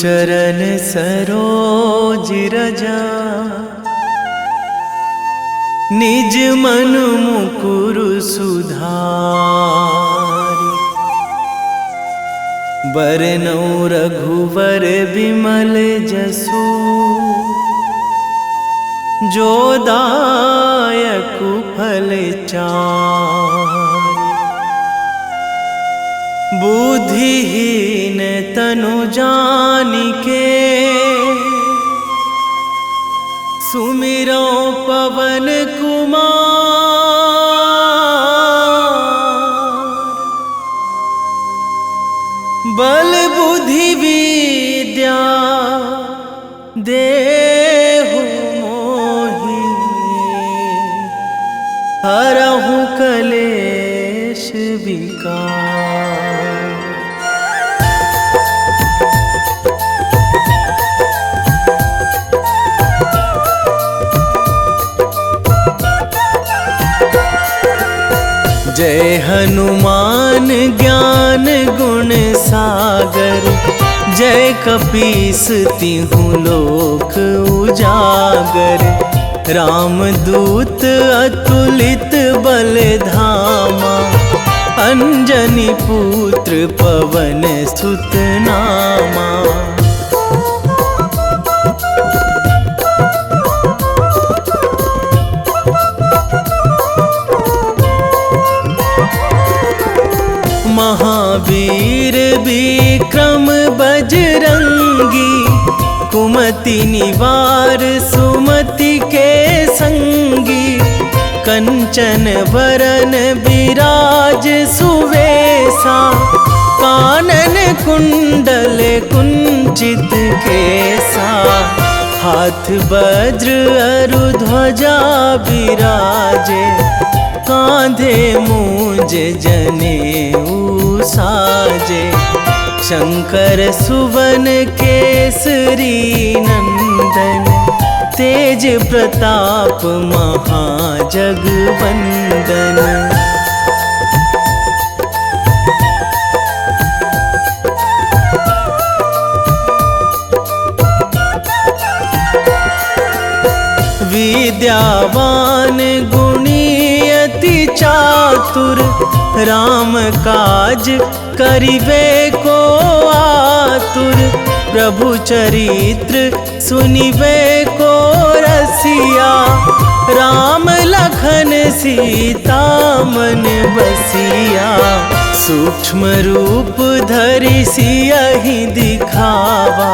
चरण सरोज रजा, निज मन मुकुर सुधारि। बरनौ रघुवर बिमल जसु, जो दायक फल चारि। बुद्धिहीन तनु जानिके, सुमिरो पवन कुमार। बल बुद्धि विद्या देहु मोहि, हरहु कलेश विकार। जय हनुमान ज्ञान गुण सागर, जय कपीस तिहुँ लोक उजागर। रामदूत अतुलित बल धामा, अंजनी पुत्र पवन सुत नामा। महावीर विक्रम बजरंगी, कुमति निवार सुमति के संगी। कंचन वरन विराज सुवेशा, कानन कुंडल कुंचित केसा। हाथ वज्र अरु ध्वजा बिराजे, कांधे मूंज जनेऊ साजे। शंकर सुवन केसरी नंदन, तेज प्रताप महाजगवंदन। विद्यावान गुणी अति चातुर, राम काज करिबे को आतुर। प्रभु चरित्र सुनिबे को रसिया, राम लखन सीता मन बसिया। सूक्ष्म रूप धरि सियहि दिखावा,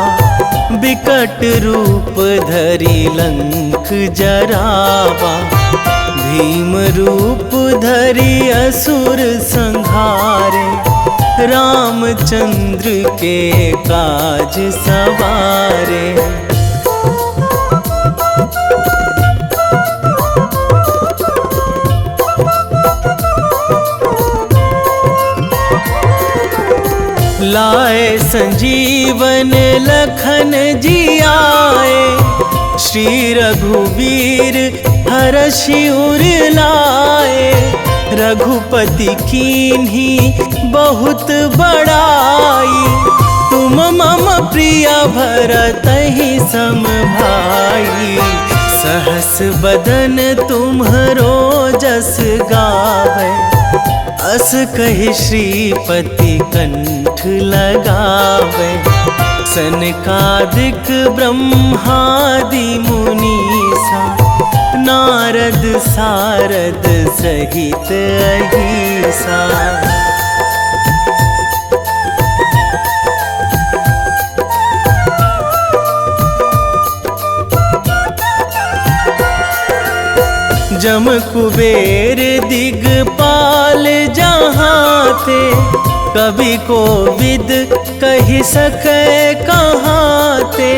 बिकट रूप धरि लंक जरावा। भीम रूप धरि असुर संहारे, रामचंद्र के काज सवारे। लाए संजीवन लखन जियाए, श्री रघुवीर हरषि उर लाए। रघुपति कीन्ही बहुत बड़ाई, तुम मम प्रिय भरतहि सम भाई। सहस बदन तुम्हरो जस गावै, अस कहि श्रीपति कंठ लगावै। सनकादिक ब्रह्मादि मुनीसा, नारद सारद सहित अहिसा। जम कुबेर दिगपाल जहाँ थे, कवि कोविद कहि सकै कहाँ ते।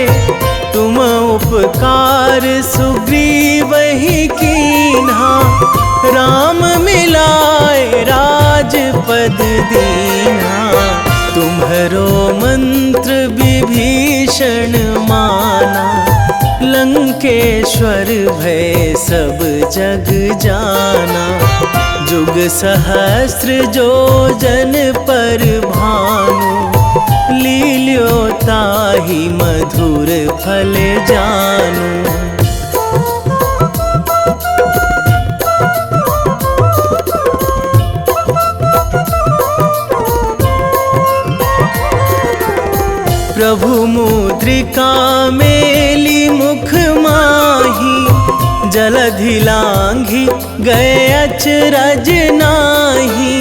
तुम उपकार सुग्रीवहि कीन्हा, राम मिलाए राजपद दीन्हा। तुम्हरो मंत्र विभीषण माना, लंकेश्वर भय सब जग जाना। जुग सहस्र जो जन पर भानु, लील्यो ताहि मधुर फल जानू। प्रभु मुद्रिका मेली मुख माही, जलधि लांघी गए अचरज नाही।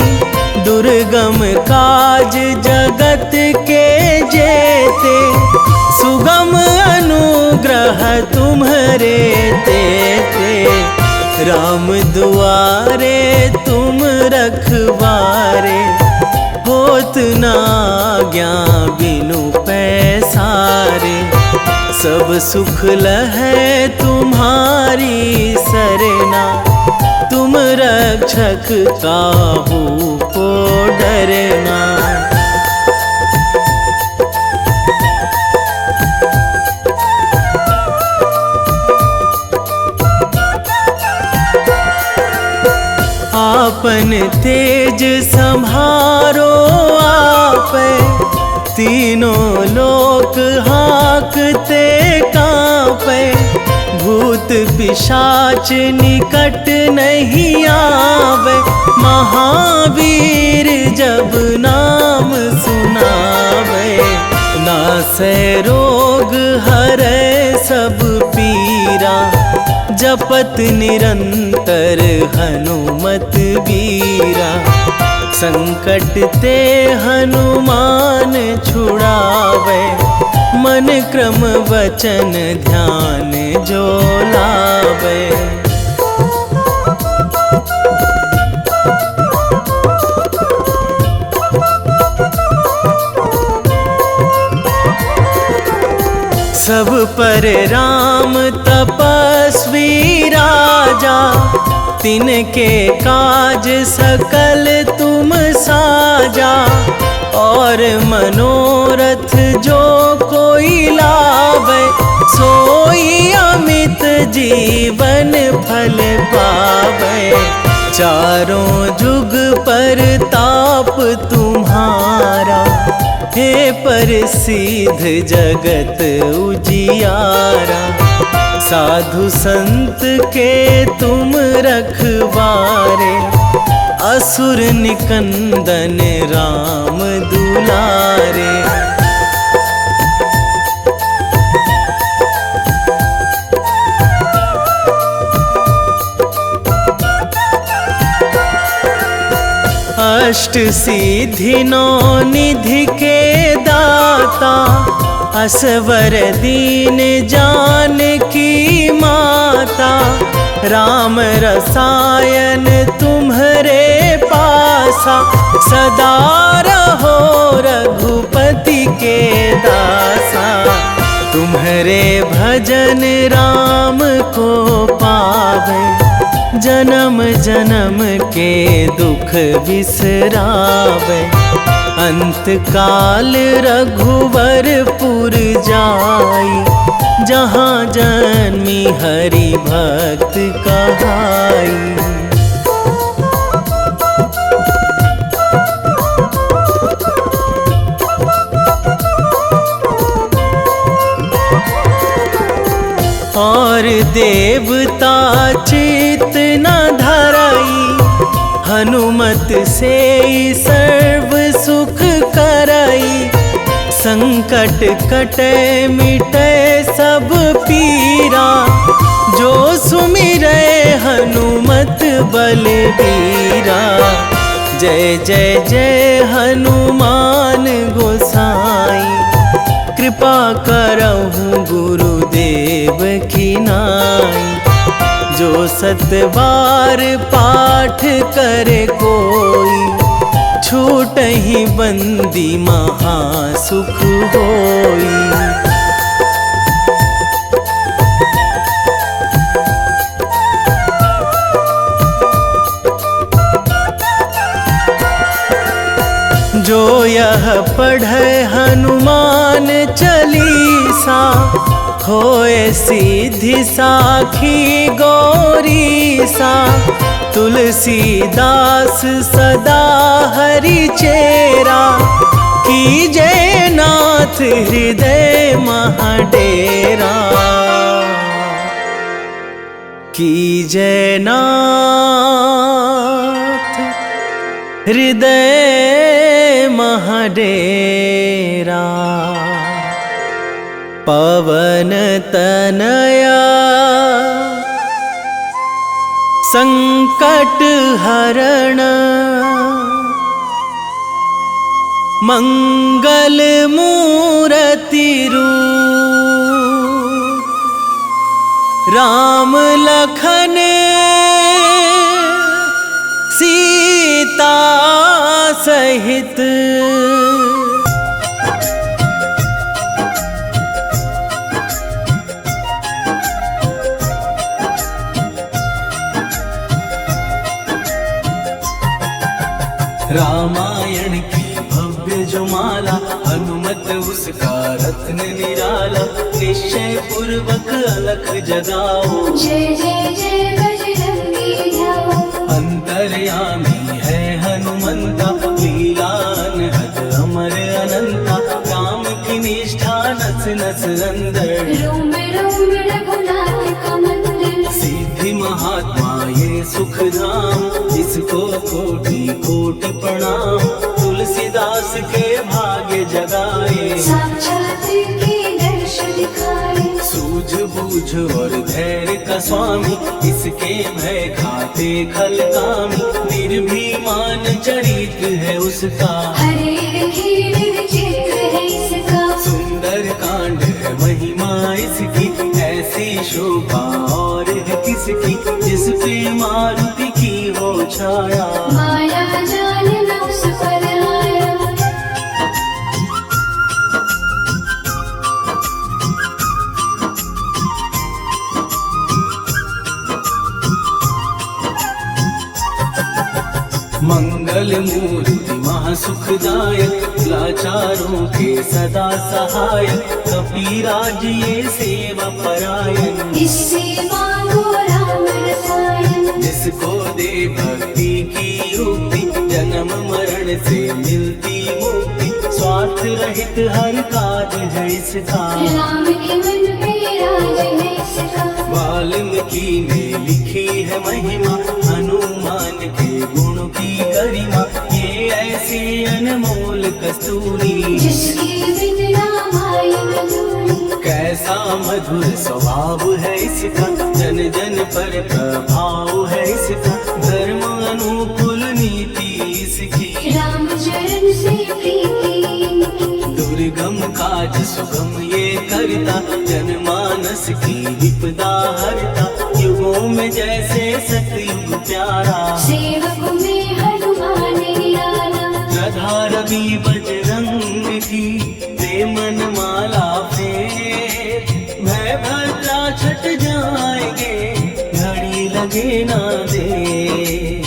दुर्गम काज जगत के जेते, सुगम अनुग्रह तुम्हरे तेते। राम दुआरे तुम रखवारे, होत ना आज्ञा बिनु पैसारे। सब सुख लहै तुम्हारी सरना, तुम रक्षक काहू को डरना। आपन तेज संभारो आपै, तीनों लोक हाकते कांपै। भूत पिशाच निकट नहीं आवे, महावीर जब नाम सुनावे। नासै रोग हरै सब पीरा, जपत निरंतर हनुमत बीरा। संकट ते हनुमान छुड़ावे, मन क्रम वचन ध्यान जो लावे। सब पर राम तपस्वी राजा, तिनके काज सकल तुम साजा। और मनोरथ जो कोई लावे, सोई अमित जीवन फल पावे। चारों जुग पर ताप तुम्हारा, हे प्रसिद्ध जगत उजियारा। साधु संत के तुम रखवारे, असुर निकंदन राम दुलारे। अष्ट सिद्धि नौ निधि के दाता, असवर दीन जानकी माता। राम रसायन तुम्हरे पासा, सदा रहो रघुपति के दासा। तुम्हरे भजन राम को पावे, जन्म जन्म के दुख बिसरावे। अंत काल रघुवरपुर जाई, जहाँ जन्मी हरि भक्त कहाई। और देवता चित न धराई, हनुमत से सर्व सुख कराई। संकट कटे मिटे सब पीरा, जो सुमिरै हनुमत बलबीरा। जय जय जय हनुमान गोसाई, कृपा करहु गुरुदेव की नाई। जो सतबार पाठ करे कोई, छूटहि बंदी महासुख होई। जो यह पढ़े हनुमान चालीसा, होए सिद्धि साखी गौरीसा। तुलसीदास सदा हरि चेरा, कीजे नाथ हृदय महाडेरा, कीजे नाथ हृदय महाडेरा। पवन तनया संकट हरण, मंगल मूर्ति रूप, राम लखन सीता सहित। रामायण की भव्य जो माला, हनुमत उसका रत्न निराला। निश्चय पूर्वक अलख जगाओ, जय जय जय बजरंगी ध्याओ। अंतर्यामी है हनुमंता, लीला अनहद अमर अनंता। राम की निष्ठा नस नस अंदर, रोम रोम रघुनाथ का मंदिर। सिद्धि महात्मा ये सुख धाम, इसको कोटि कोटि प्रणाम। तुलसीदास के भाग्य जगाए, साक्षात के दर्श दिखाए। सूझबूझ और धैर्य का स्वामी, इसके भय खाते खल कामी। निर्भीमान चरित्र है उसका, हरे खेल विचित्र है इसका। सुंदर कांड है महिमा इसकी। ऐसी शोभा और है किसकी, जिस पे मारुति की हो छाया। माया जाल न उस पर आया। मंगल मूर्ति महासुखदायक, लाचारों के सदा सहायक। कपीराज ये सेवा परायण, इससे मांगो राम रसायन। जिसको दे भक्ति की युक्ति, जन्म मरण से मिलती मुक्ति। स्वार्थ रहित हर काज है इसका, राम के मन पे राज है इसका। वाल्मीकि ने लिखी है महिमा, हनुमान के गुण की गरिमा। ये ऐसी अनमोल कस्तूरी, जिसकी बिन रामायण अधूरी। कैसा मधुर स्वभाव है इसका, जन जन पर प्रभाव है इसका। धर्म अनुकूल नीति इसकी, राम चरण से प्रीति इनकी। दुर्गम काज सुगम ये करता, जनमानस की विपदा हरता। युगों में जैसे सतयुग प्यारा, सेवक में हनुमान निराला। राधा रवि बजरंग की दे मन माला फेर। भय भद्रा छट जाएंगे, घड़ी लगे ना देर।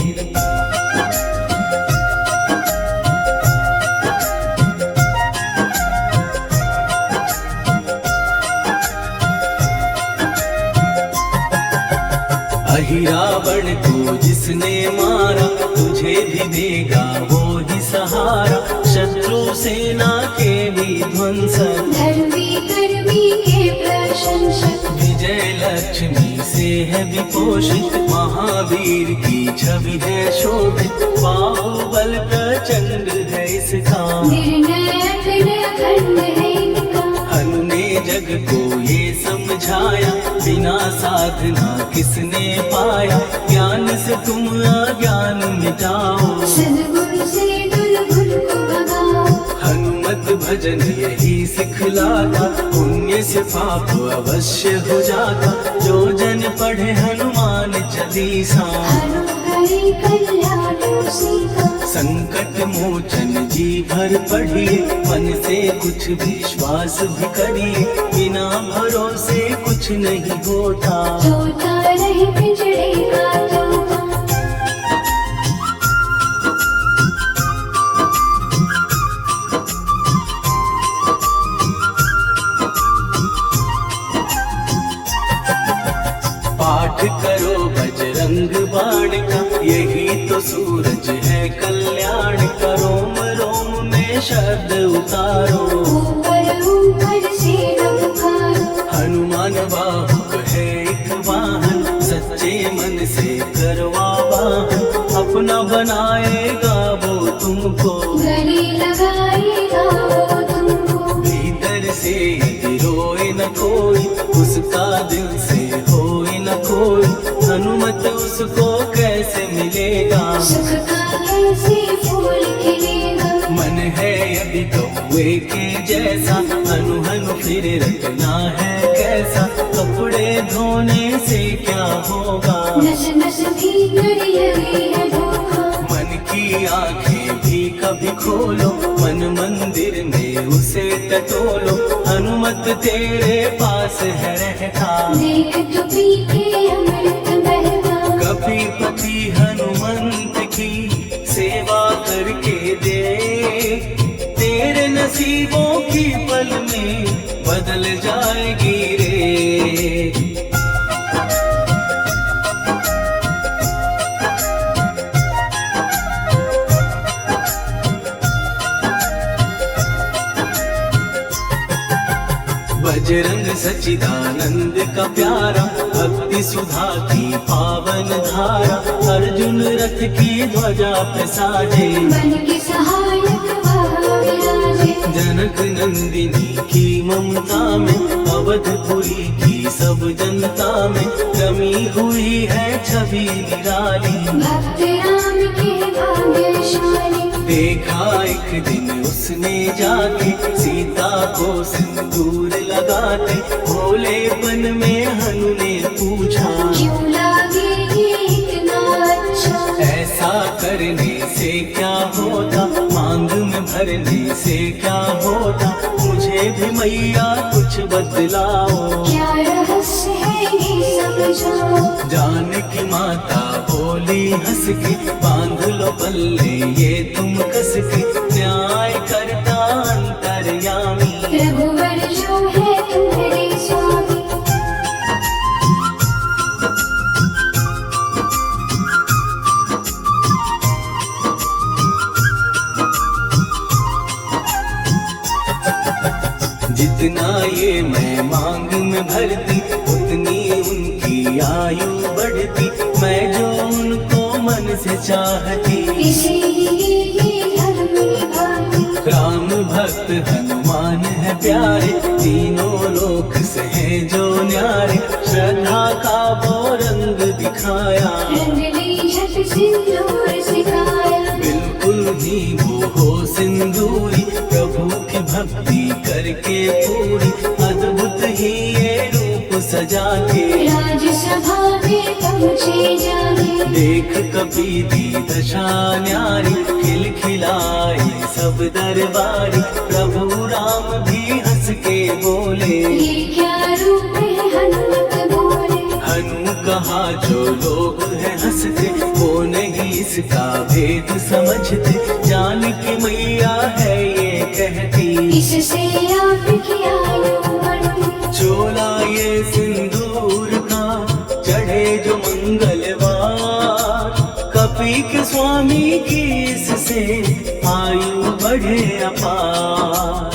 रावण को जिसने मारा, तुझे भी देगा वो ही सहारा। शत्रु सेना के भी ध्वंसक, धर्मी कर्मी के प्रशंसक। विजय लक्ष्मी से है विपोषित, महावीर की छवि है शोभित। बाहुबल प्रचंड है इसका, निर्णय अखंड है इनका। हनु ने जग को ये समझाया, बिना साधना किसने पाया। ज्ञान से तुम अज्ञान मिटाओ, सद्गुण से दुर्गुण को भगाओ। हनुमत भजन यही सिखलाता, पुण्य से पाप अवश्य हो जाता। जो जन पढ़े हनुमान चालीसा, हनुमत कल्याण सीता। संकट मोचन जी भर पढ़िए, मन से कुछ विश्वास भी करिए। बिना भरोसे कुछ नहीं होता, तोता रहे पिंजड़े का तोता। पाठ करो बजरंग बाण का, यही तो सूरज है कल्याण का। रोम रोम में शब्द उतारो। ऊपर ऊपर से न पुकारो। हनुमान बाहुक है एक वाहन, सच्चे मन से करवा वाहन, अपना बनाएगा वो तुमको, गले लगाएगा वो तुमको। भीतर से यदि रोए न कोई, उसका दिल से होए न कोई, हनुमत उसको कैसे मिलेगा। सुख का कैसे फूल खिलेगा। मन है यदि कौवे के जैसा, हनु हनु फिर रखना है कैसा, कपड़े धोने से क्या होगा। नस नस भीतर यही है धोखा। मन की आंखें भी कभी खोलो, मन मंदिर में उसे टटोलो, हनुमत तेरे पास है रहता। देख तो पीके अमृत बहता। कभी पति हनुमंत की सेवा करके दे, तेरे नसीबों की पल में बदल जाएगी रे। बजरंग सच्चिदानंद का प्यारा, भक्ति सुधा की पावन धारा, अर्जुन रथ की ध्वजा पे साजे, बन के सहायक वह विराजे। जनक नंदिनी की ममता में, अवधपुरी की सब जनता में, रमी हुई है छवि निराली। भक्त राम के भाग्यशाली। देखा एक दिन उसने जाके, सीता को सिंदूर लगाते, भोलेपन में हनु ने पूछा, क्यों लागे ये इतना अच्छा। ऐसा करने से क्या होता, मांग में भरने से क्या होता, मुझे भी मैया कुछ बदलाओ। क्या रहस्य है ये समझाओ। जानकी माता बोली हंस के, बांध लो पल्ले ये तुम कस के, न्याय करता अंतर्यामी। रघुवर जो है तुम्हारे स्वामी। जितना ये मैं मांग में भरती, उतनी उनकी आयु बढ़ती, मैं जो उनको मन से चाहती। इसीलिए ये धर्म निभाती। राम भक्त हनुमान है प्यारे, तीनों लोक से हैं जो न्यारे, श्रद्धा का वो रंग दिखाया, रंग ली झट सिंदूर सिखाया। बिल्कुल ही वो हो सिंदूरी, प्रभु की भक्ति करके पूरी, अद्भुत ही ये रूप सजा के, राजसभा में पहुँचे जाने। देख कपी दी दशा न्यारी, खिलखिलाई सब दरबारी, प्रभु राम भी हंस के बोले, ये क्या रूप है हनुमत बोले। हनु कहा जो लोग हैं हंसते, वो नहीं इसका भेद समझते, जानकी मैया है ये कहती, इससे आपकी आयु बढ़ती। चोला ये सिंदूर का चढ़े जो मंगलवार, कपी के स्वामी की इससे आयु बढ़े अपार।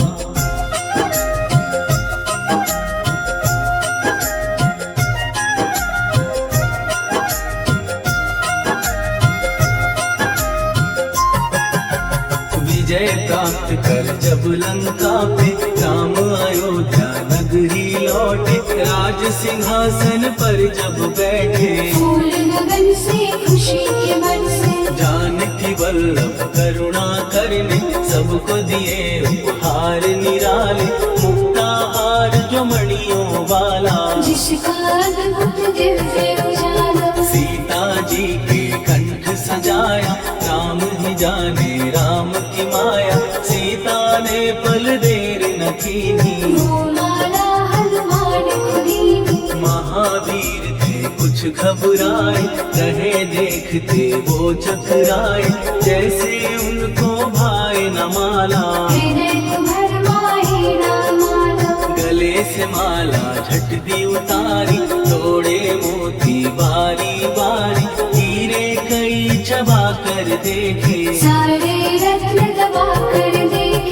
विजय प्राप्त कर जब लंका पे, राम अयोध्या नगरी लौटे, राज सिंहासन पर जब बैठे, फूल गगन से खुशी के बरसे। जानकी वल्लभ करुणा करने, सबको दिए उपहार निराले, मुक्ताहार जो मणियों वाला, जिसका अद्भुत दिव्य उजाला। सीता जी के कंठ सजाया, राम ही जाने राम की माया, सीता ने पल देर न कीनी, वो माला हनुमान खुदीनी। महावीर थे कुछ घबराए, रहे देखते वो चकराए, जैसे उनको भाई न माला, हृदय को भरमाए ना माला। गले से माला झट दी उतारी, तोड़े मोती बारी बारी, हीरे कई चबा कर देखे, सारे रत्न दबा कर देखे।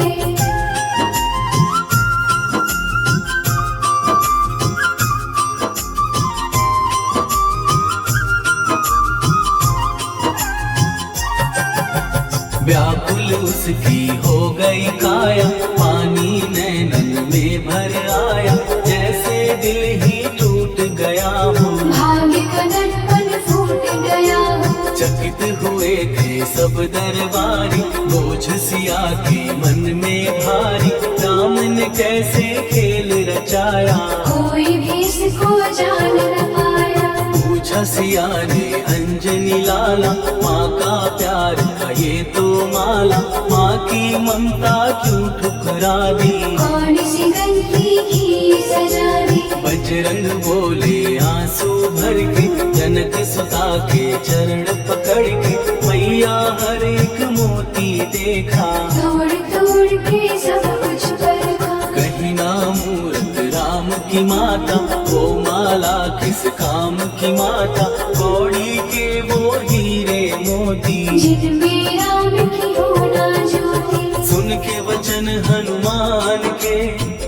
उसकी हो गई काया, पानी नैनन में भर आया, जैसे दिल ही टूट गया हो। भाग्य का दर्पण फूट गया हो। चकित हुए थे सब दरबारी, बोझ सिया के मन में भारी, राम ने कैसे खेल रचाया, कोई भी इसको जान न पाया। पूछा सिया ने अंजनी लाला, माँ का प्यार था ये तो माला, माँ की ममता क्यों ठुकरा दी, कौन सी गलती की सजा दी। बजरंग बोले आंसू भर के, जनक सुता के चरण पकड़ के, मैया हर एक मोती देखा, तोड़ तोड़ के सब कुछ परखा। कहीं ना मूरत राम की माता, वो माला किस काम की माता, कौड़ी के वो हीरे मोती, जिनमें राम की होना ज्योति। सुन के वचन हनुमान के,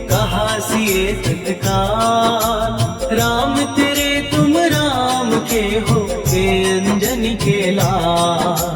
कहा सिए तत्काल, राम तेरे तुम राम के हो, हे अंजनी के लाल।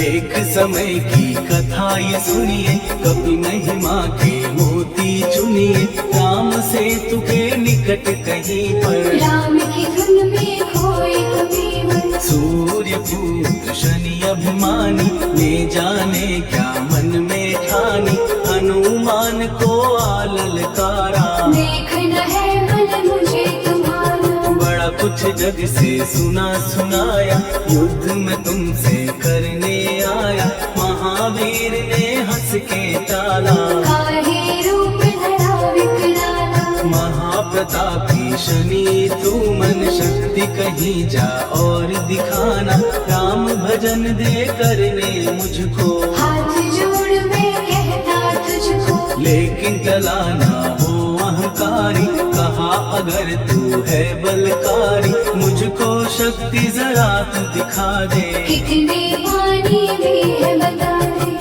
एक समय की कथा ये सुनिए, कभी महिमा के मोती चुनिए, राम से तुके निकट कहीं पर, राम की धुन में खोए कभी मन। सूर्य पुत्र शनि अभिमानी, ने जाने क्या मन में ठानी, हनुमान को आललकारा, देखना है मन मुझे तुम्हारा। बड़ा कुछ जग से सुना सुनाया, युद्ध में तुमसे करने आया, महावीर ने हंस के टाला, काहे रूप धरा विकराला। महाप्रतापी शनि तू मन शक्ति कहीं जा और दिखाना, राम भजन दे करने मुझको, हाथ जोड़ मैं कहता तुझको। लेकिन टला ना हो अहंकारी, कहा अगर तू है बलकारी, मुझको शक्ति जरा तू दिखा दे, कितने पानी भी है बता दे।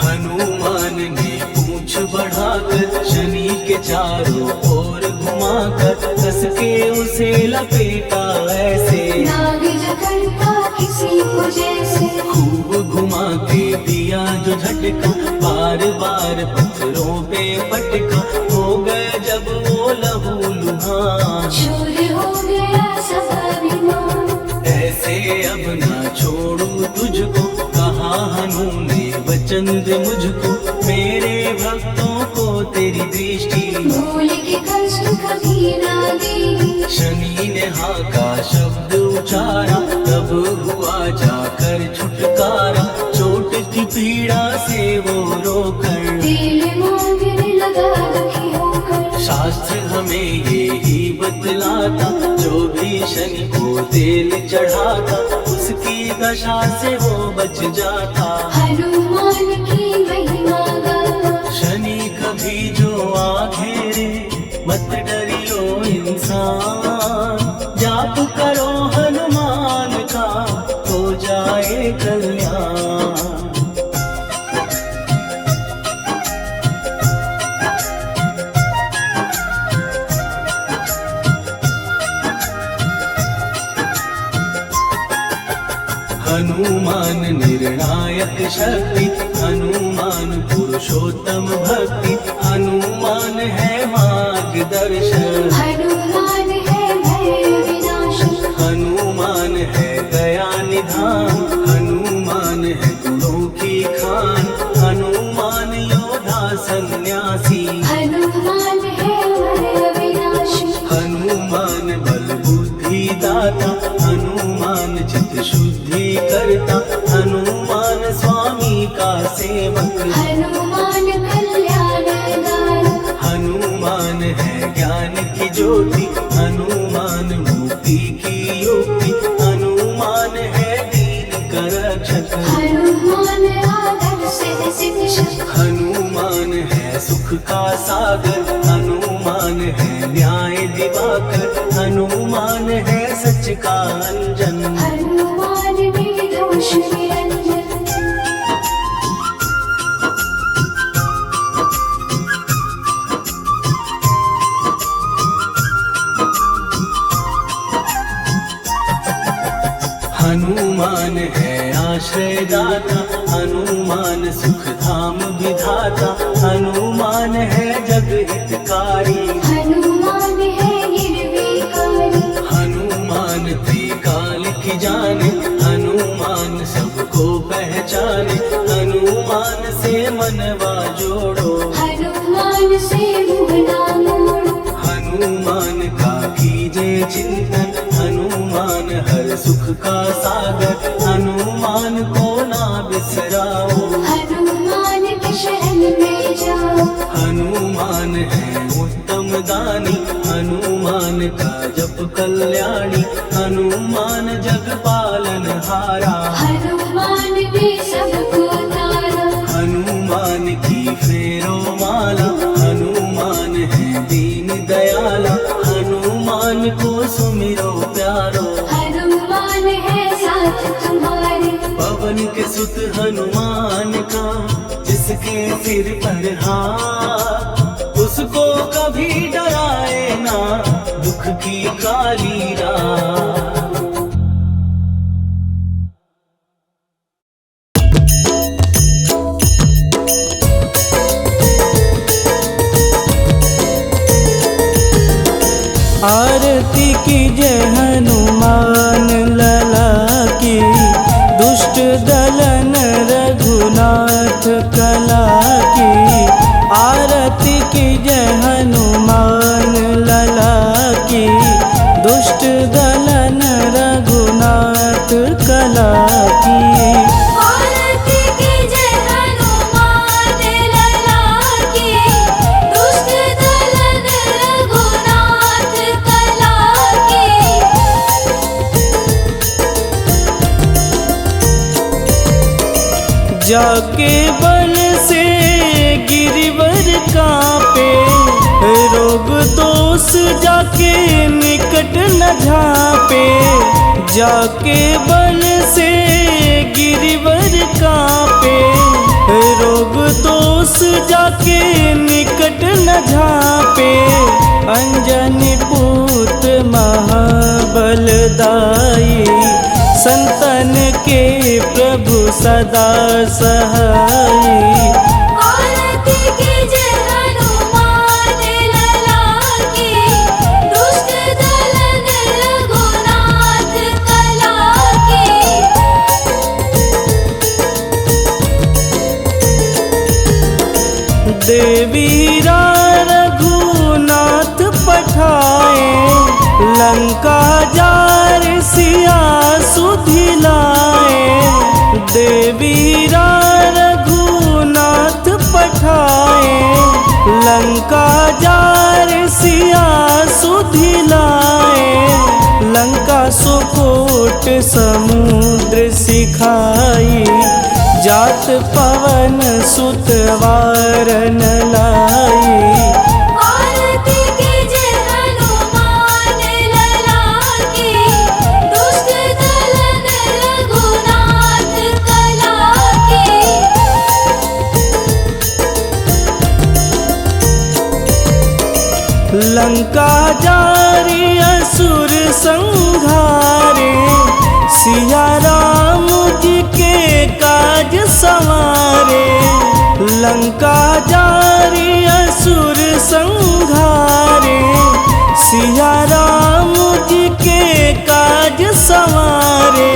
हनुमान ने पूंछ बढ़ाकर, शनि के चारों ओर घुमाकर, कस के उसे लपेटा ऐसे, नाग जो करता किसी को जैसे। खूब घुमा के दिया जो झटका, बार बार पत्थरों पे पटका, हो गया जब वो लहू लुहान, चूर हो गया सब अभिमान। ऐसे अब ना छोड़ू तुझको, कहा हनु ने वचन दे मुझको, मेरे भक्तों को तेरी दृष्टि, भूल के कष्ट कभी ना दी। शनि ने हाँ का शब्द उचारा, तब हुआ जाकर छुटकारा, चोट की पीड़ा से वो रोकर, दिल मांगने लगा दुखी होकर। शास्त्र हमें ये ही बतलाता, जो भी शनि को तेल चढ़ाता, उसकी दशा से वो बच जाता, हनुमान की महिमा गाता। शनि कभी जो आ घेरे, मत डरियो इंसान, जाप करो हनुमान का, हो जाए कल्याण। हनुमान निर्णायक शक्ति, हनुमान पुरुषोत्तम भक्ति, हनुमान है मार्गदर्शन, हनुमान है भय विनाशक। हनुमान है दया निधान, हनुमान है गुणों की खान, हनुमान योद्धा सन्यासी, हनुमान है भय विनाशक। हनुमान बल बुद्धि दाता, हनुमान चित्त शुद्धि करता, हनुमान स्वामी का सेवक, हनुमान कल्याणदायक। हनुमान है ज्ञान की ज्योति, हनुमान मुक्ति की युक्ति, हनुमान है दीन का रक्षक, हनुमान आदर्श है शिक्षक। हनुमान है सुख का सागर, हनुमान है न्याय का अंजन। हनुमान निर्दोष निरंजन। हनुमान है आश्रय दाता, हनुमान सुख धाम विधाता, हनुमान है जग हितकारी, हनुमान है निर्विकारी। हनुमान त्रिकाल की जाने, हनुमान सबको पहचाने, हनुमान से मनवा जोड़ो, हनुमान से मुँह ना मोड़ो। हनुमान का कीजे चिंतन, हनुमान हर सुख का सागर, हनुमान को ना बिसराओ, हनुमान के शरण में जाओ। हनुमान है उत्तम दानी, हनुमान का जप कल्याणी, हनुमान जग पालन हारा, हनुमान ने सबको तारा। हनुमान की फेरो माला, हनुमान है दीन दयाला, हनुमान को सुमिरो प्यारो, हनुमान है साथ तुम्हारे। पवन के सुत हनुमान का, जिसके सिर पर हाथ, उसको कभी डराए ना दुख की काली रात। आरती कीजय हनुमान लला की, दुष्ट दलन रघुनाथ कला की। आरती कीजय हनुमान लला की, दुष्ट दलन रघुनाथ कला की। आरती कीजय हनुमान लला की, दुष्ट दलन रघुनाथ कला की। जाके बल से गिरिवर कांपे, रोग दोष जाके निकट न झांपे। जाके बल से गिरिवर कांपे, रोग दोष जाके निकट न झांपे। अंजनी पूत महाबलदाई, संतन के प्रभु सदा सहाई। आरती कीजय हनुमान लला की, दुष्ट दलन रघुनाथ कला की। देवीरा रघुनाथ पठाए, लंका जार सिया सुधिलाए। देवीरा रघुनाथ पठाए, लंका जार सिया सुधिलाए। लंका सुकोट समुद्र सिखाई, जात पवन सुत वारन लाई। आरती कीजय हनुमान लला की, दुष्ट दलन रघुनाथ कला की। लंका जारी असुर संहारे, सिया राम जी के काज संवारे। लंका जारी असुर संहारे, सिया राम जी के काज संवारे।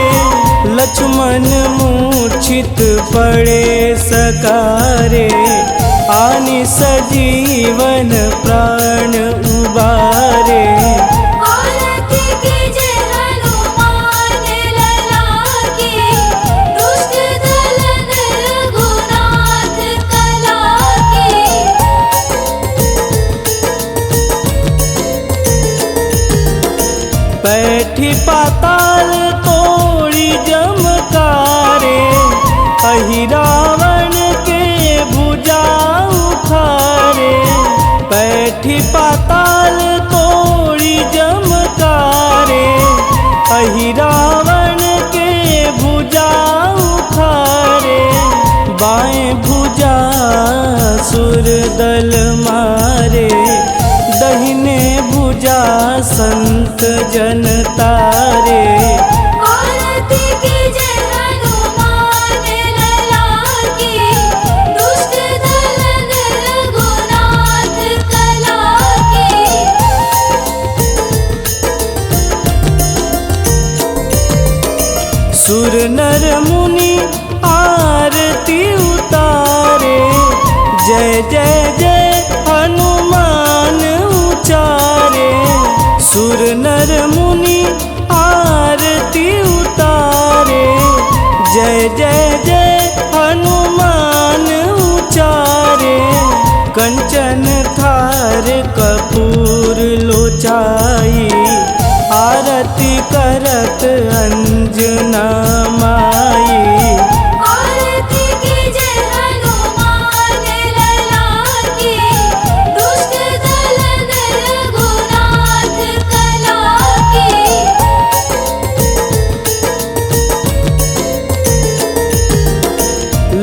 लक्ष्मण मूर्छित पड़े सकारे, आनि सजीवन प्राण उबारे। आरती कीजय हनुमान लला की, दुष्ट दलन रघुनाथ कला की। बैठी पाताल तोड़ी जमकारे, अहि रावण के भुजा उखारे। बैठी पाताल तोड़ी जमकारे, संत जन तारे। आरती कीजिए हनुमान लला की, दुष्ट दलन रघुनाथ कला की। सुर नर मुनि आरती उतारे, जय जय जय हनुमान उचारे। सुर नर मुनि आरती उतारे, जय जय जय हनुमान उचारे। कंचन थार कपूर लोचाई, आरती करत अंजना माई। आरती कीजिए हनुमान लला की, दुष्ट दलन रघुनाथ कला की।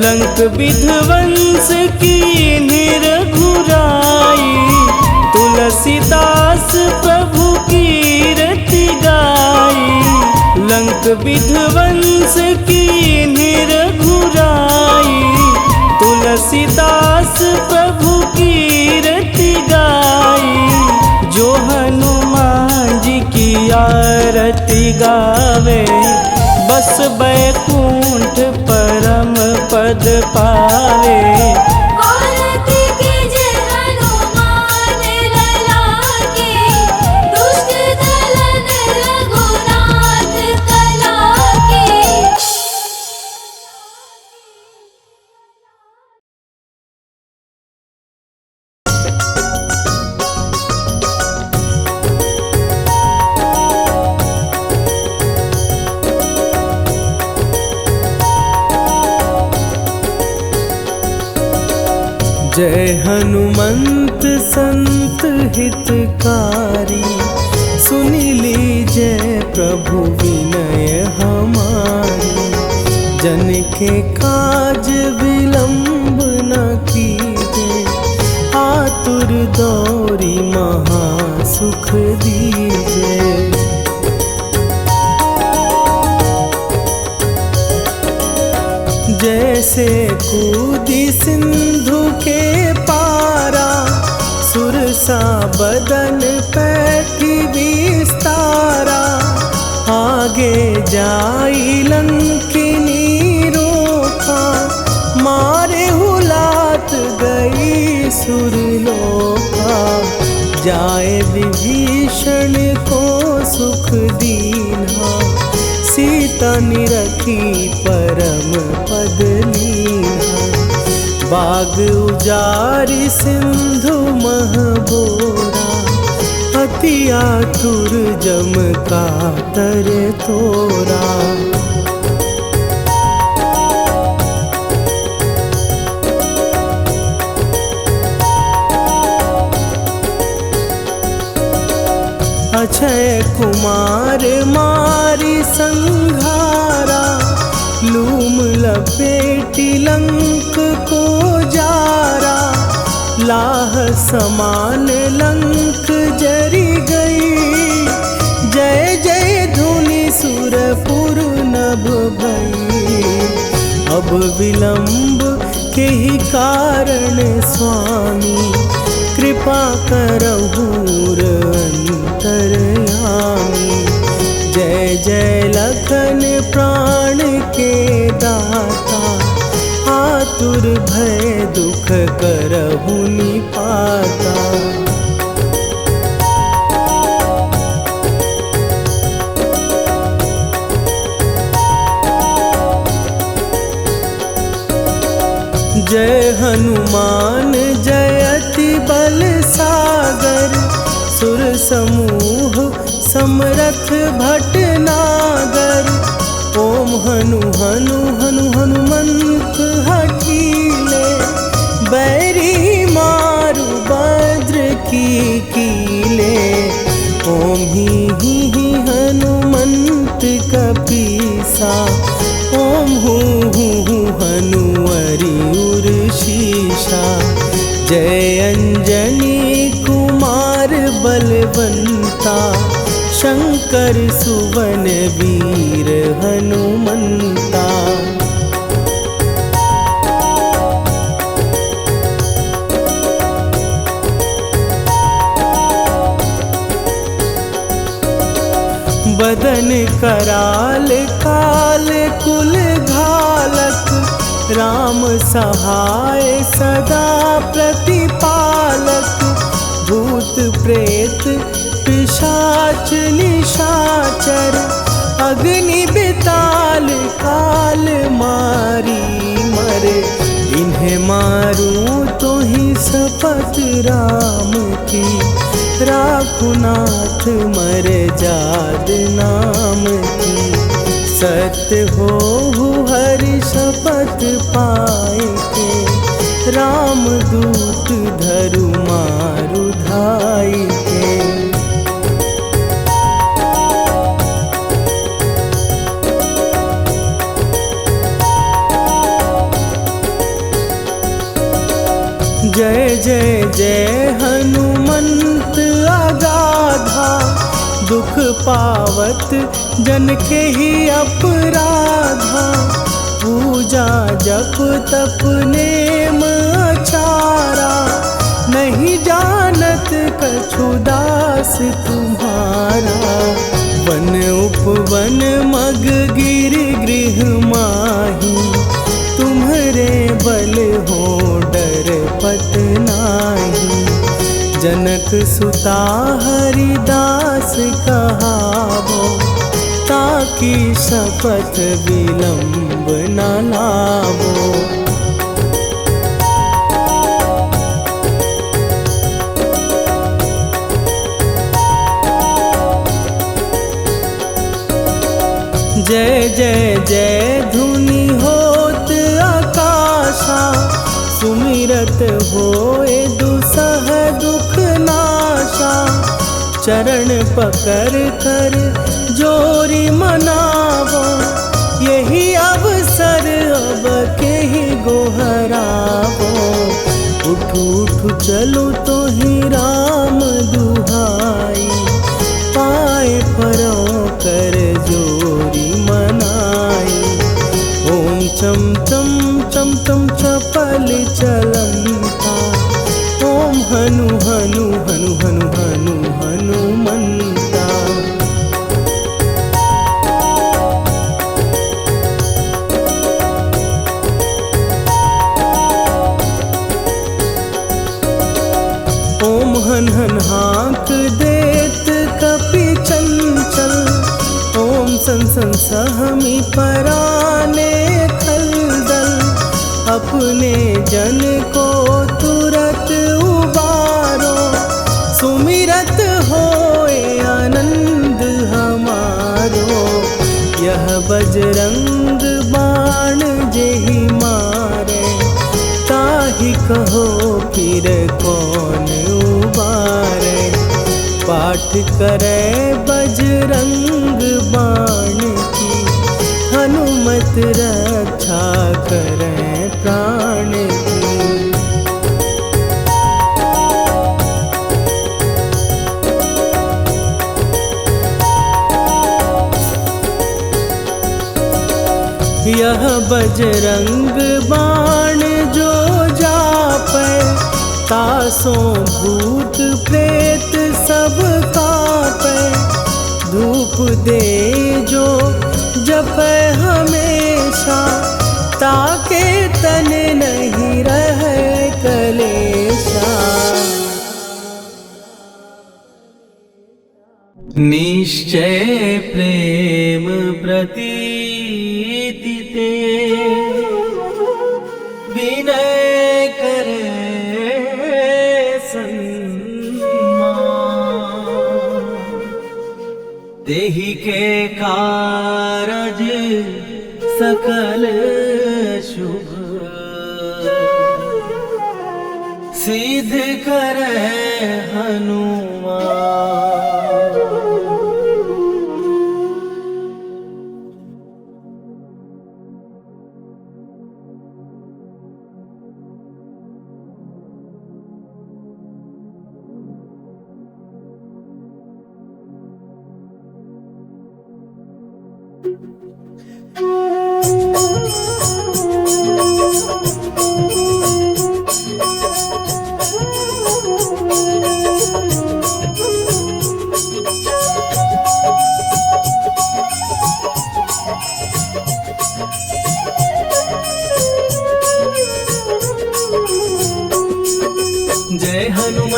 लंक विध्वंस की निरघुराई, तुलसीदास प्रभु कीरति गाई। लंक विध्वंस की निरघुराई, तुलसीदास प्रभु कीरति गाई। जो हनुमान जी की आरती गावे, बस बैकुंठ परम पद पावे। आरती कीजिए हनुमान लला की, दुष्ट दलन रघुनाथ कला की। जय हनुमंत संत हितकारी, सुनि लीजय प्रभु विनय हमारी। जन के काज विलंब न कीजे, आतुर दौरी महा सुख दीजे। जैसे कूदी सिंधु के पारा, सुरसा बदन पैठी विस्तारा। आगे जाई लंकिनी रोका, मारे हुलात गई सुरलोका। जाए विभीषण को सुख दीना, सीता निरखी परम पद लीना। बाग उजारि सिंधु महबोरा, अति आतुर जम कातर तोरा। अक्षय कुमार मारी संघारा, लूम लपेटी लंक को जारा। लाह समान लंक जरी गई, जय जय धुनि सुरपुर नभ भई। अब विलंब के ही कारण स्वामी, कृपा करहु अंतरयामी। जय जय लखन प्राण के दाता, आतुर भय दुख करहु निपाता। जय हनुमान जयति बल सागर, सुर समूह समरथ भटनागर। ओम हनु हनु हनु हनुमंत हठीले, बैरी मारु भद्र की कीले। ओम ही हनुमंत कपीसा, ओम हूँ हनुवरि उर्शीषा। जय अंजनी कुमार बलवंता, कर सुवन वीर हनुमंता। बदन कराल काल कुल घालक, राम सहाय सदा प्रतिपालक। भूत प्रेत पिशाच निशाचर, अग्नि बिताल काल मारी मरे। इन्हें मारूं तो ही शपथ राम की, राखुनाथ मर जाद नाम की। सत्य हो हरि शपथ पाए के, राम दूत धरु मारु धाई के। जय जय जय हनुमंत अगाधा, दुख पावत जन के ही अपराधा। पूजा जप तप नेम आचारा, नहीं जानत कछु दास तुम्हारा। वन उपवन मग गिर गृह माही, तुम्हारे बल हो डर पत नाही। जनक सुता हरिदास कहावो, ताकि शपथ विलंब न लावो। जय जय जय धुनि होत आकाशा, सुमिरत होए दुसह दुख नाशा। चरण पकड़ कर जोरी मनावो, यही अवसर अब के ही गोहरावो। उठू उठू चलो तो ही राम दुहाई, पाए परों कर जोरी मनाई। ओम चम चम चम चम चपल चलंता, ओम हनु हनु हनु हनु हनु हनुमंता। ओम हन हन हाँक देत कपि चंचल, ओम सन सन सहमी पराने खलदल। अपने जन को तुरत उबारो, सुमिरत होए आनंद हमारो। यह बजरंग बाण जेहि मारे, ताहि कहो फिर कौन उबारे। पाठ करे बजरंग बाण की, हनुमत रक्षा करे प्राण की। यह बजरंग बाण जो जापै, तासों भूत प्रेत सब कापै। धूप दे जो जपै हमेशा, ताके तन नहीं रहे कलेशा। निश्चय प्रेम प्रतीति ते, विनय करे सन्मान। तेहि के कारज सकल शुभ, सिद्ध करे हनुमान।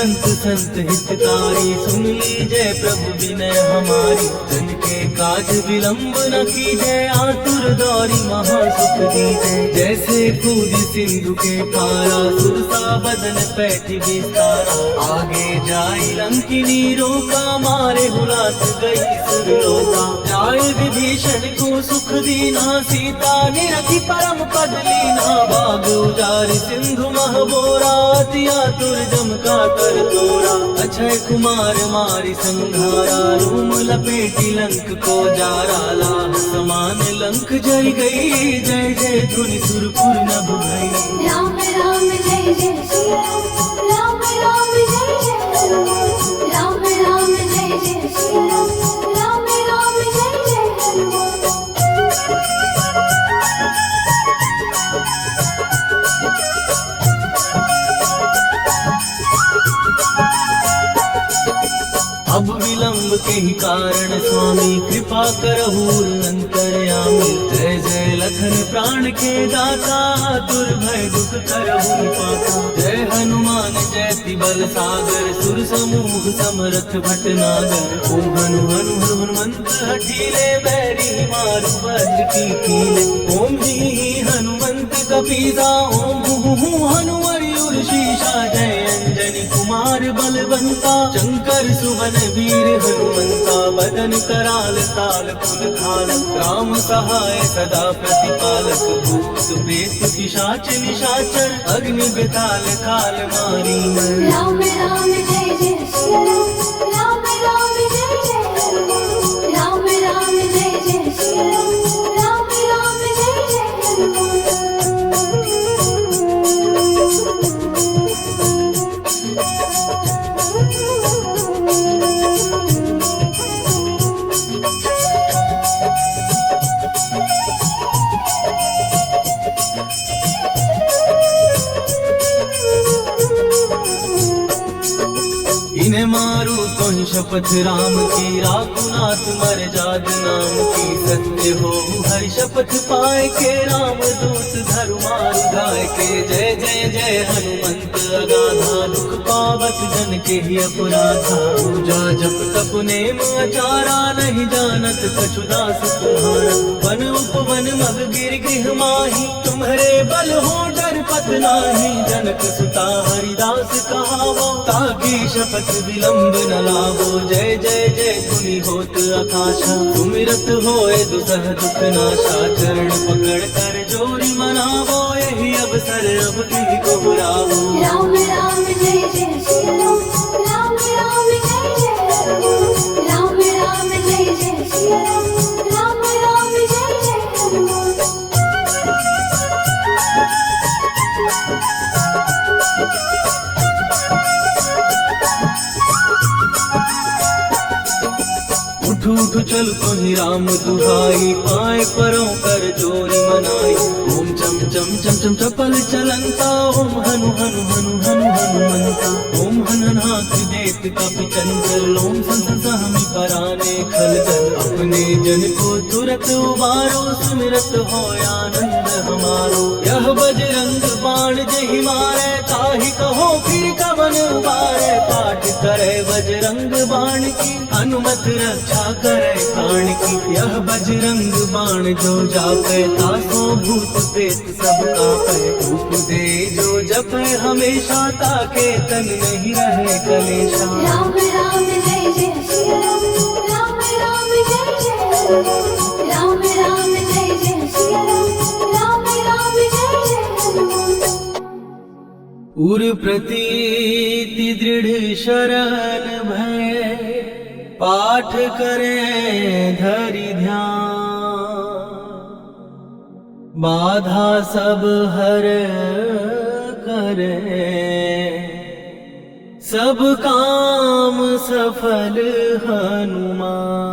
हनुमंत संत हितकारी, सुन लीजय प्रभु विनय हमारी। जन के काज विलंब न कीजय, आतुर दौरी महासुख दीजय। जैसे कूद सिंधु के पारा, सुरसा बदन पैठी विस्तारा। आगे जाई लंकिनी रोका, मारे हुलात गई सुरलोका। जाए विभीषण को सुख दीना, सीता निरखी परम पद लीना। बाग उजारि सिंधु महबोरा, अति आतुर जम का कर तोरा। अक्षय कुमार मारि संघारा, रूम लपेटी लंक को जारा। लाह समान लंक जय गई, जय जय धुनि सुरपुर नभ भई। राम राम जय जय सिया राम, राम राम जय जय हनुमान। राम राम जय जय सिया राम, राम राम जय जय हनुमान। अब विलंब के ही कारण स्वामी, कृपा करहु अंतर्यामी। जय जय लखन प्राण के दाता, दुर्भय दुख करहु पाता। जय हनुमान जयति बल सागर, सुर समूह समरथ भटनागर। ओम हनु हनु हनुमंत हठीले, बैरी मारु वज्र की कीले। ओम ही हनुमंत कपीसा, ओम हु हनुमरि उर्शीषा। जय अंजनी कुमार बलवंता, शंकर सुवन वीर हनुमंता। बदन कराल ताल फुल खाल, राम सहाय सदा प्रतिपालक। भूत प्रेत पिशाच निशाचर, अग्नि बेताल काल मारी मर। राम राम जय जय सिया राम, राम राम जय जय हनुमान। राम राम जय जय सिया राम, राम राम जय जय हनुमान। इन्हें मारू तो ही शपथ राम की, राकुनाथ मर जाद नाम की। सत्य हो हरि शपथ पाए के, राम दूत धरु मारु गाय के। जय जय जय हनुमंत अगाधा, दुख पावत जन के ही अपराधा। पूजा जप तप नेम आचारा, नहीं जानत कछु दास तुम्हारा। वन उपवन मग गिर गृह माही, तुम्हारे बल हो डर पत नाही। जनक सुता हरिदास कहावो, ताकि शपथ विलंब न लावो। जय जय जय धुनि होत आकाशा, सुमिरत होए दुसह दुख नाशा। चरण पकड़ कर जोरी मनावो, यही अवसर अब की को बुलावो। राम राम जय जय सिया राम, राम राम जय जय हनुमान। राम राम जय जय सिया राम, राम राम जय जय हनुमान। उठ उठ चल तो ही राम दुहाई, पाए परों कर जोरी मनाई। ओम चम चम चम चम चपल चलंता, ओम हनु हनु हनु हनु हनुमंता। ओम हननाथ देत कपि चंचल, ओम सन सहमि पराने खलदल। अपने जन को तुरत उबारो, सुमिरत हो आनंद हमारो। यह बजरंग बाण जहि मारे, ताहि कहो फिर कवन उबारे। पाठ करे बजरंग बाण की, हनुमत रक्षा करे प्राण की। यह बजरंग बाण जो जापे, तासो भूत प्रेत सब कापे। रूप दे जो जपे हमेशा, ताके तन नहीं रहे कलेशा। राम राम जय जय सिया राम, राम राम जय जय हनुमान। राम राम जय जय सिया राम, राम राम जय जय हनुमान। उर प्रतीति दृढ़ शरण भय, पाठ करें धरि ध्यान। बाधा सब हर करे, सब काम सफल हनुमान।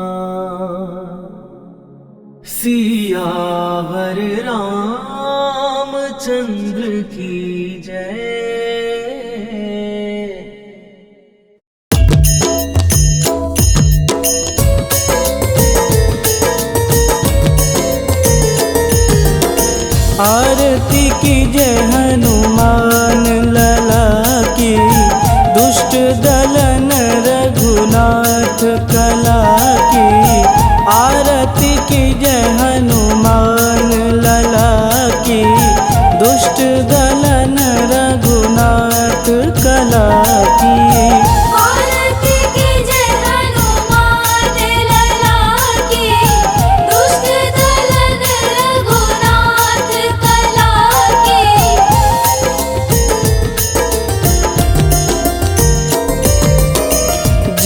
सियावर रामचंद्र की जय। आरती की जय हनुमान लला की, दुष्ट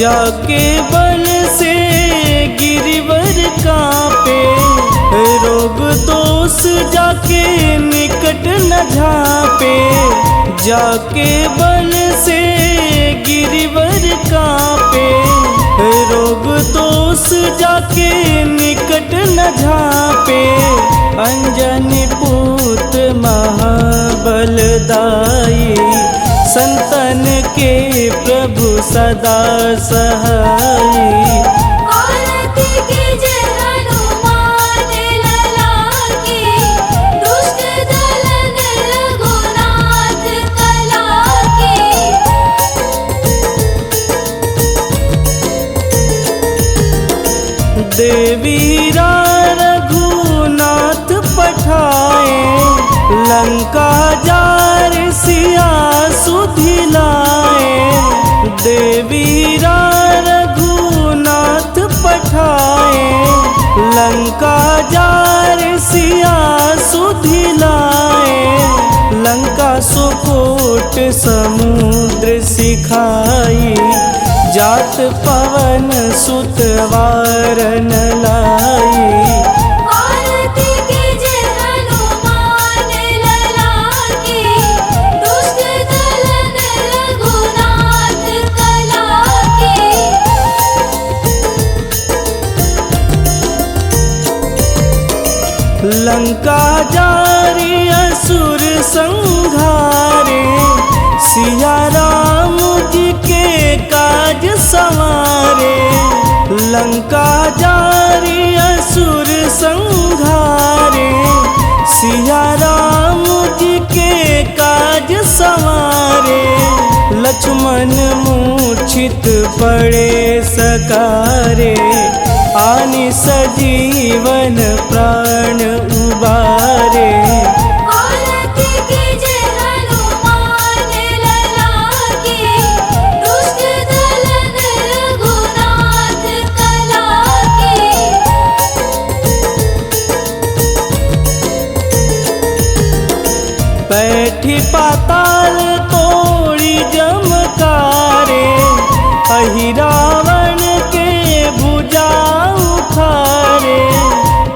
जाके बल से गिरिवर कांपे, रोग दोष जाके निकट न झांपे। जाके बल से गिरिवर कांपे, रोग दोष जाके निकट न झांपे। अंजनी पुत्र महाबलदाई, संतन के प्रभु सदा सहाई। आरती कीजिए हनुमान लला की, दुष्ट दलन रघुनाथ कला की। देवीरा रघुनाथ पठाए, लंका जार सिया सुधिलाए। देवीरा रघुनाथ पठाए, लंका जार सिया सुधिलाए। लंका सुकोट समुद्र सिखाई, जात पवन सुत वारन लाई। आरती कीजिए हनुमान लला की, दुष्ट दलन रघुनाथ कला की। लंका जारी असुर संघारे, सिया राम जी के काज संवारे। लंका जारी असुर संघारे, सिया राम जी के काज संवारे। लक्ष्मण मूर्छित पड़े सकारे, आनि सजीवन प्राण उबारे। आरती कीजिए हनुमान लला की, दुष्ट दलन रघुनाथ कला की। बैठी पाताल तोड़ी जमकारे, अहि रावण के भुजा उखारे।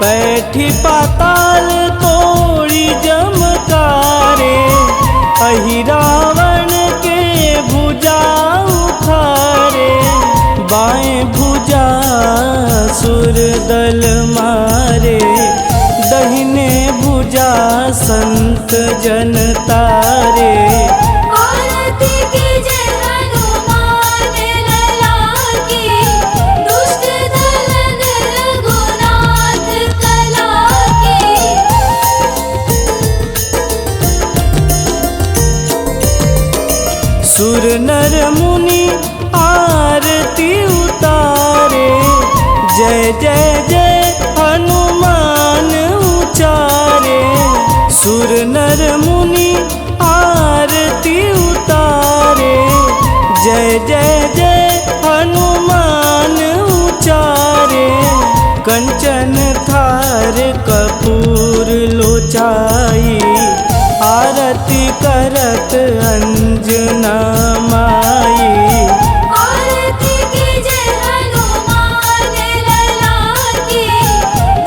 बैठी पाताल तोड़ी जमकारे, अहि रावण के भुजा उखारे। बाएं भुजा सुर दल मारे, दहिने भुजा संत जन तारे। आरती कीजिए हनुमान लला की, दुष्ट दलन रघुनाथ कला की। सुर नर मुनि आरती उतारे, जय जय जय हनुमान उचारे। सुर नर मुनि आरती उतारे, जय जय जय हनुमान उचारे। कंचन थार कपूर लोचाई, आरती करत अंजना माई। आरती कीजिए हनुमान लला की,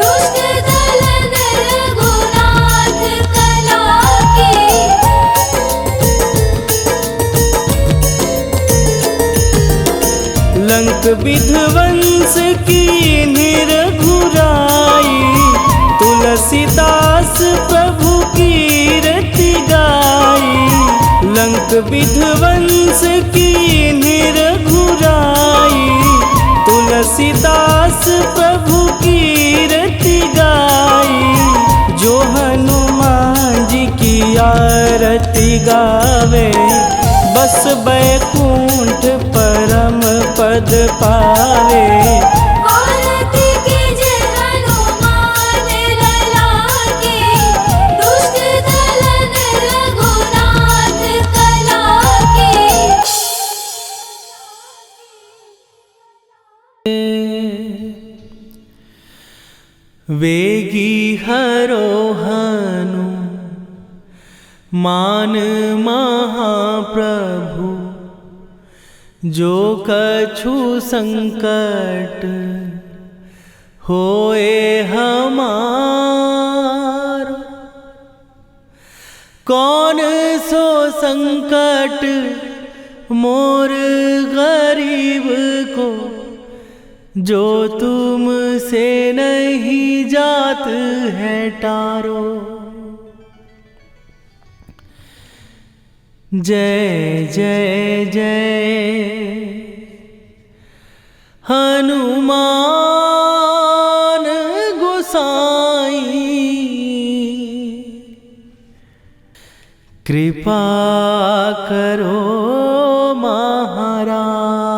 दुष्ट दलन रघुनाथ कला की। लंक विध्वंस की निरघुराई, तुलसीदास प्रभु की रति गाई। लंक विध्वंस की निरघुराई, तुलसीदास प्रभु की रति गाई। जो हनुमान जी की आरती गावे, बस बैकुंठ परम पद पावे। आरती कीजिए हनुमान लला की, दुष्ट दलन रघुनाथ कला की। वेगी हरोहनु मान महाप्रभु, जो कछु संकट होए हमार, कौन सो संकट मोर गरीब को, जो तुमसे नहीं जात है टारो। जय जय जय हनुमान गोसाई, कृपा करो महाराज।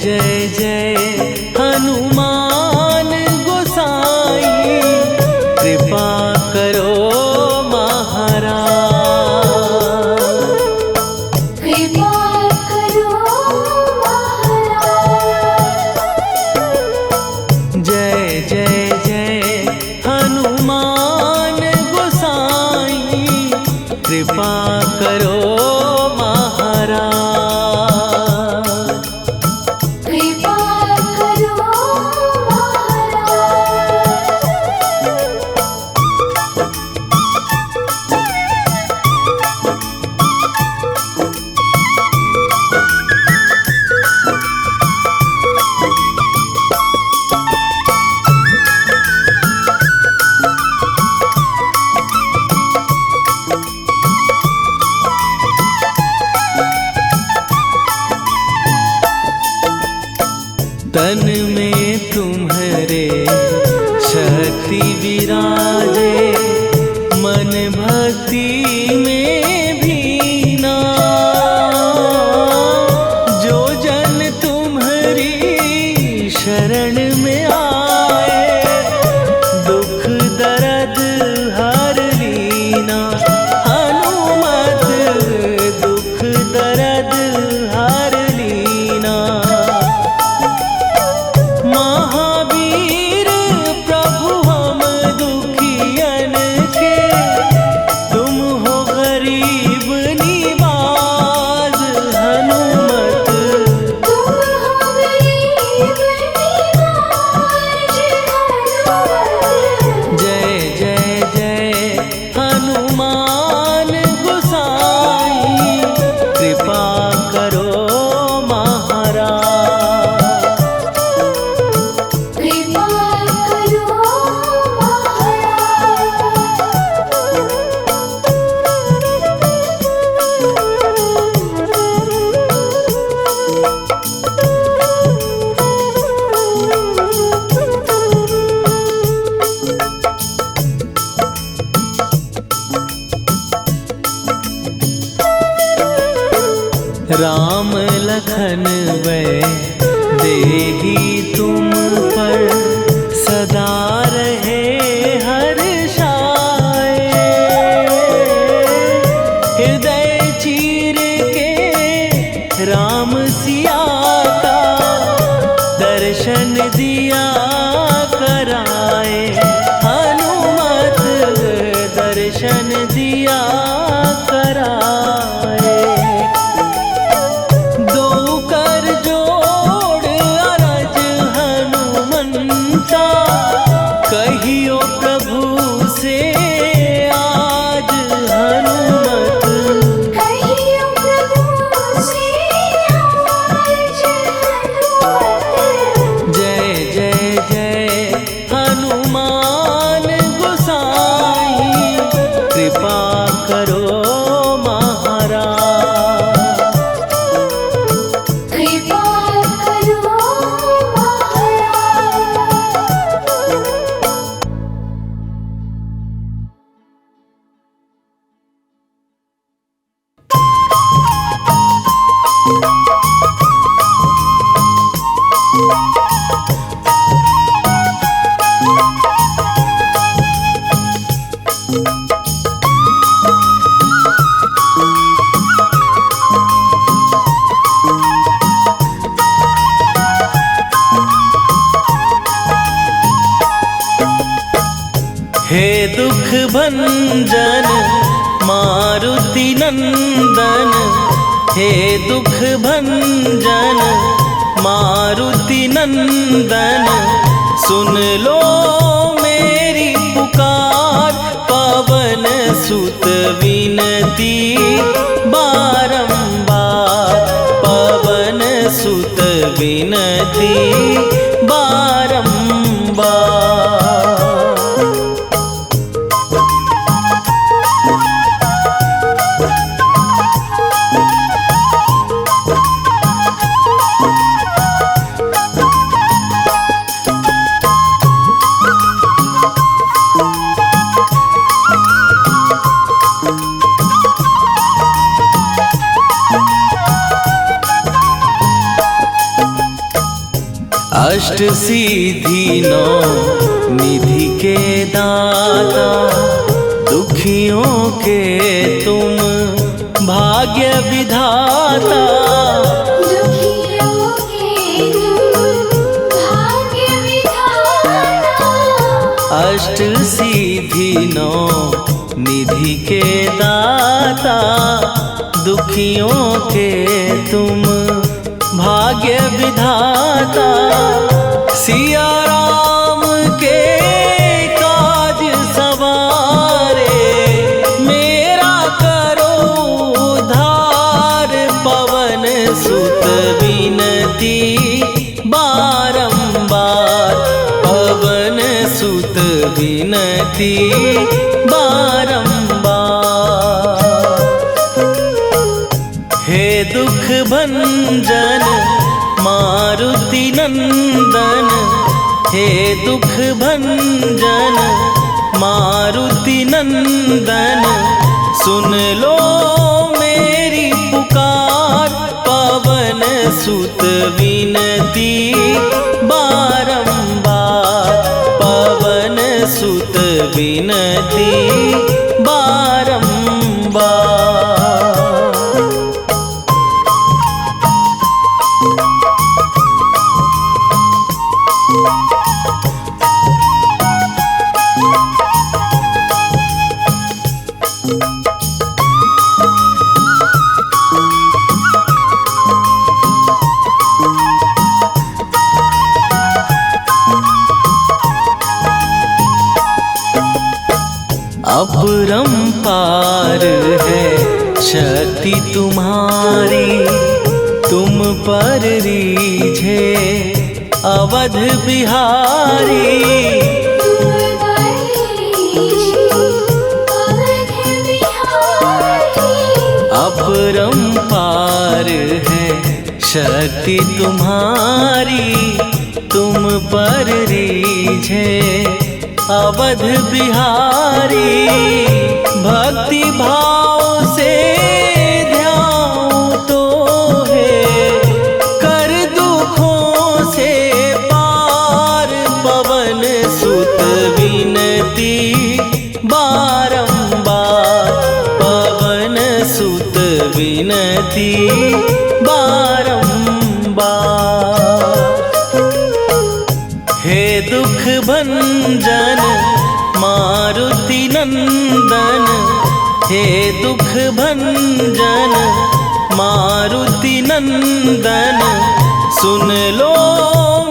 जय जय हनुमान गोसाई, कृपा करो महाराज। कृपा करो महाराज। जय जय जय हनुमान गोसाई, कृपा करो महाराज। तन में तुम्हारे शक्ति विराजे, मन भक्ति में भीना। जो जन तुम्हारी शरण में आए, दुख दर्द हर लीना। हनुमत दुख दर्द हर लीना। महावीर प्रभु हम दुखियन के, तुम हो गरीब निवाज। हनुमत तुम हो गरीब निवाज। जय जय जय हनुमान गोसाई, कृपा करो महाराज। कृपा करो राम लखन वै देही तुम पर, सदा रहे हर्षाए। हृदय चीर के राम सिया का, दर्शन दिया कराए। हनुमत दर्शन दिया कराए। दो कर जोड़ अरज हनुमंता, कही हे दुख भंजन मारुति नंदन, हे दुख भंजन मारुति नंदन, सुन लो मेरी पुकार, पवन सुत विनती बारंबार, पवन सुत विनती बारंबार। अष्ट सिद्धि नौ निधि के दाता, दुखियों के तुम भाग्य विधाता, दुखियों के तुम भाग्य विधाता। अष्ट सिद्धि नौ निधि के दाता, दुखियों के तुम भाग्य विधाता, सिया राम के काज सवारे, मेरा करो उद्धार, पवन सुत विनती बारंबार, पवन सुत विनती बारंबार। हे दुख भंजन मारुति नंदन, हे दुख भंजन मारुति नंदन, सुन लो मेरी पुकार, पवन सुत विनती बारंबार, पवन सुत विनती बारंबार। अपरंपार है शक्ति तुम्हारी, तुम पर रीझे अवध बिहारी, तुम बरीशी अवध बिहारी। अपरंपार है शक्ति तुम्हारी, तुम पर रीझे अवध बिहारी, भक्ति भाव से ध्यान तो है, कर दुखों से पार, पवन सुत विनती बारंबार, पवन सुत विनती बारंबार। हे दुख भंजन मारुति नंदन, हे दुख भंजन मारुति नंदन, सुन लो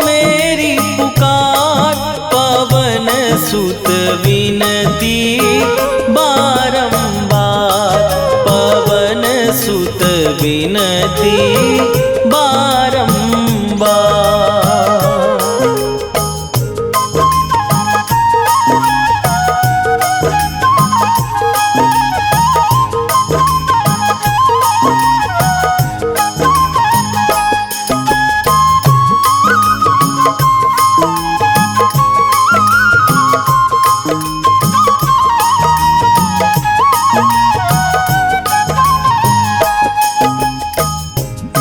मेरी पुकार, पवन सुत विनती बारंबार, पवन सुत विनती बारंबार।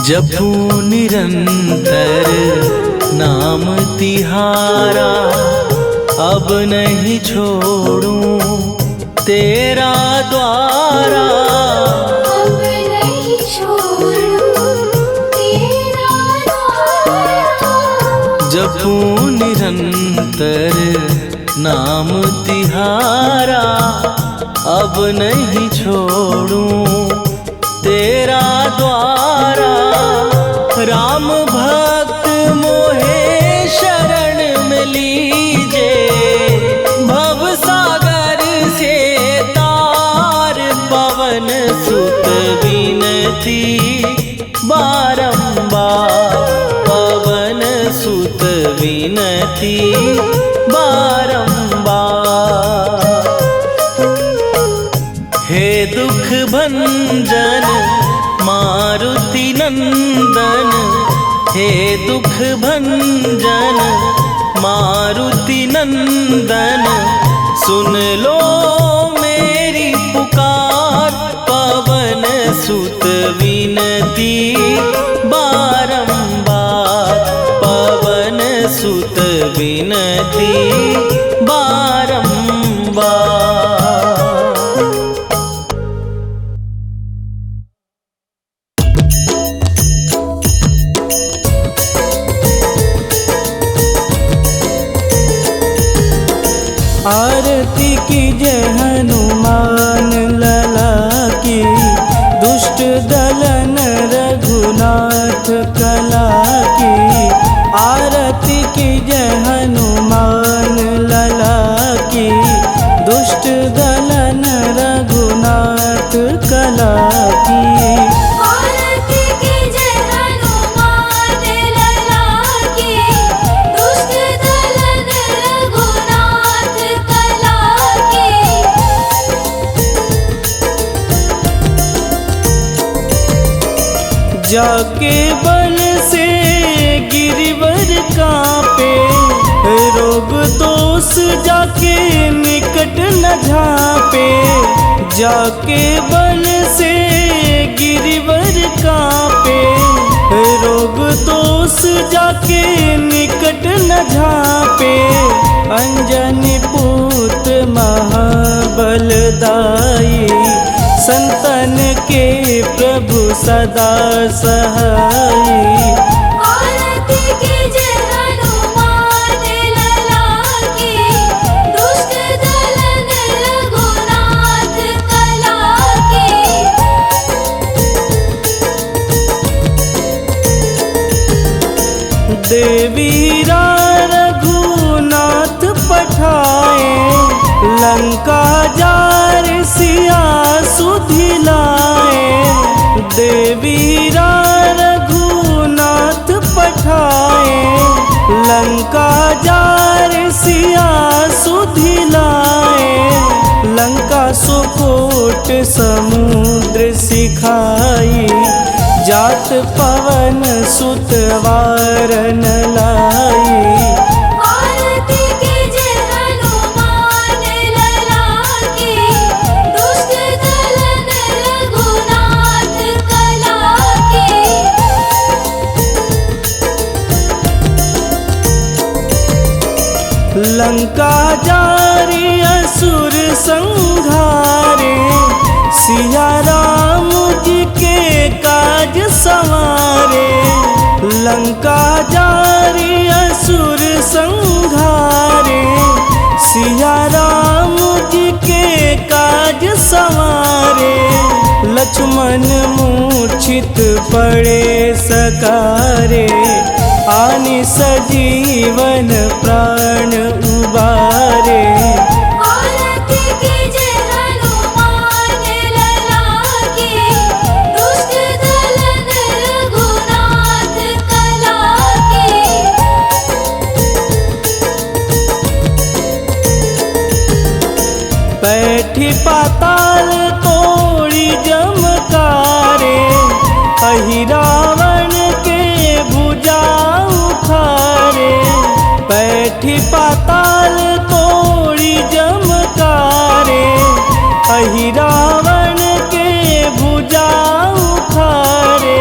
जपू निरंतर नाम तिहारा, अब नहीं छोड़ूं तेरा द्वारा, अब नहीं छोड़ूं तेरा द्वारा। जपू निरंतर नाम तिहारा अब नहीं छोड़ूं तेरा द्वारा। राम भक्त मोहे शरण में लीजे, भव सागर से तार पवन सुत विनती बारंबार, पवन सुत विनती बारंबार। हे दुख भंजन मारुति नंदन, हे दुख भंजन मारुति नंदन, सुन लो मेरी पुकार, पवन सुत विनती बारंबार, पवन सुत विनती बारंबार। आरती कीजय हनुमान लला की, दुष्ट दलन रघुनाथ कला की। आरती कीजय हनुमान लला की, दुष्ट दलन रघुनाथ कला की। आरती कीजय हनुमान लला की, दुष्ट दलन रघुनाथ कला की। जाके बल से गिरिवर कांपे, रोग दोष जाके निकट न झांपे। जाके बल से गिरिवर कांपे, रोग दोष जाके निकट न झांपे। अंजनी पूत महाबलदाई, संतन के प्रभु सदा सहाई। आरती कीजय हनुमान लला की, दुष्ट दलन रघुनाथ कला की। देवीरा रघुनाथ पठाए, लंका जार सिया सुधिलाए। देवीरा रघुनाथ पठाए, लंका जार सिया सुधिलाए। लंका सुकोट समुद्र सिखाई, जात पवन सुत वारन लाई। आरती कीजय हनुमान लला की, दुष्ट दलन रघुनाथ कला की। लंका जारी असुर संघारे, सिया राम जी के काज संवारे। लंका जारी असुर संघारे, सिया राम जी के काज संवारे। लक्ष्मण मूर्छित पड़े सकारे, आनि सजीवन प्राण उबारे। आरती कीजय हनुमान लला की, दुष्ट दलन रघुनाथ कला की। बैठी पाताल तोड़ी जमकारे, अहि रावण के भुजा उखारे। बैठी पाताल तोड़ी जमकारे, अहि रावण के भुजा उखारे।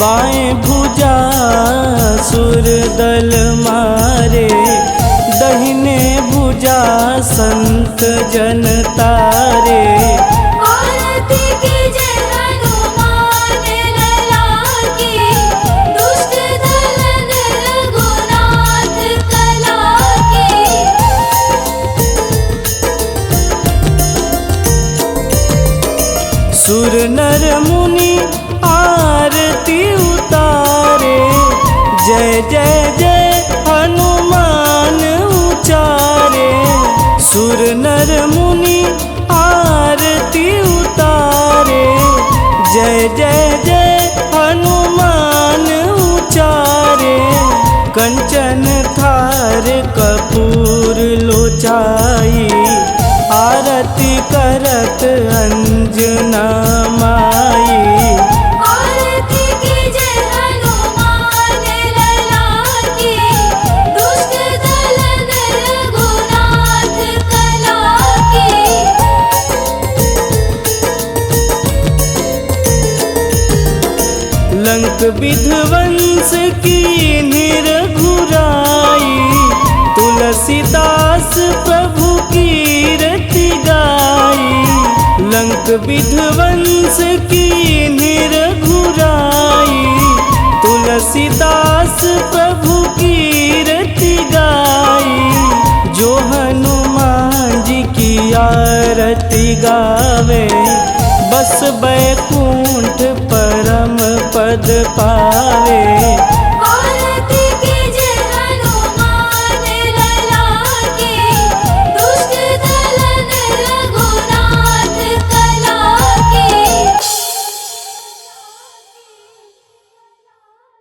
बाएं भुजा सुर दल मारे, दहिने भुजा संत जन तारे। आरती कीजय हनुमान लला की, दुष्ट दलन रघुनाथ कला की। नर मुनि आरती उतारे, जय जय जय हनुमान उचारे। कंचन थार कपूर लोचाई, आरती करत अंजना माई। आरती कीजय हनुमान लला की, दुष्ट दलन रघुनाथ कला की। लंक विध्वंस की घुराई, तुलसीदास प्रभु कीरति गाई। लंक विध्वंस की घुराई, तुलसीदास प्रभु कीरति गाई। जो हनुमान जी की आरती गावे, बस बैकुंठ परम पद पावे।